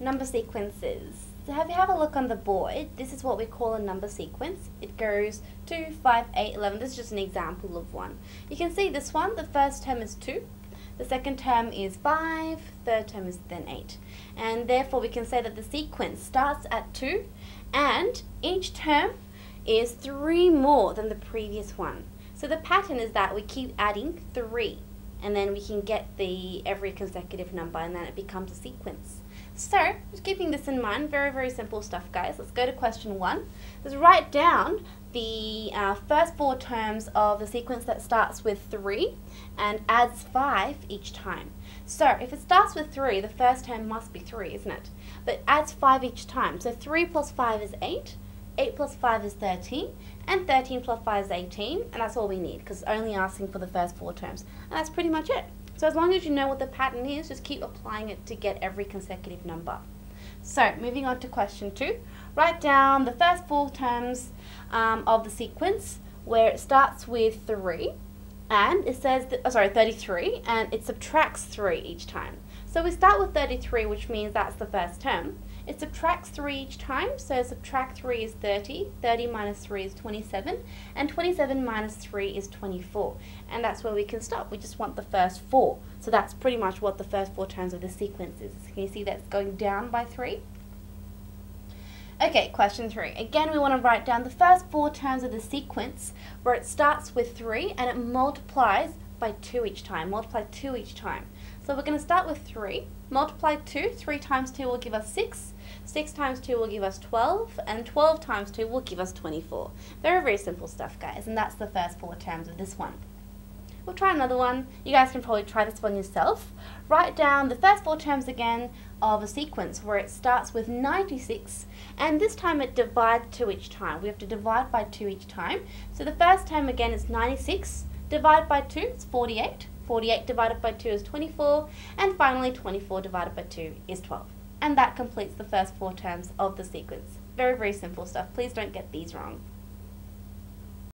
Number sequences. So if you have a look on the board, this is what we call a number sequence. It goes 2, 5, 8, 11. This is just an example of one. You can see this one, the first term is 2, the second term is 5, third term is then 8. And therefore we can say that the sequence starts at 2 and each term is 3 more than the previous one. So the pattern is that we keep adding 3 and then we can get every consecutive number and then it becomes a sequence. So, just keeping this in mind, very, very simple stuff, guys. Let's go to question 1. Let's write down the first 4 terms of the sequence that starts with 3 and adds 5 each time. So, if it starts with 3, the first term must be 3, isn't it? But adds 5 each time. So, 3 plus 5 is 8, 8 plus 5 is 13, and 13 plus 5 is 18, and that's all we need because it's only asking for the first 4 terms. And that's pretty much it. So as long as you know what the pattern is, just keep applying it to get every consecutive number. So moving on to question 2, write down the first 4 terms of the sequence where it starts with 3 and it says, 33, and it subtracts 3 each time. So we start with 33, which means that's the first term. It subtracts 3 each time, so subtract 3 is 30, 30 minus 3 is 27, and 27 minus 3 is 24. And that's where we can stop. We just want the first 4. So that's pretty much what the first 4 terms of the sequence is. Can you see that's going down by 3? Okay, question 3. Again, we want to write down the first 4 terms of the sequence where it starts with 3 and it multiplies by 2 each time. Multiply 2 each time. So we're going to start with 3. Multiply 2. 3 times 2 will give us 6. 6 times 2 will give us 12. And 12 times 2 will give us 24. Very, very simple stuff, guys. And that's the first 4 terms of this one. We'll try another one. You guys can probably try this one yourself. Write down the first 4 terms again of a sequence where it starts with 96 and this time it divides 2 each time. We have to divide by 2 each time. So the first term again is 96. Divide by 2 is 48. 48 divided by 2 is 24. And finally 24 divided by 2 is 12. And that completes the first 4 terms of the sequence. Very, very simple stuff. Please don't get these wrong.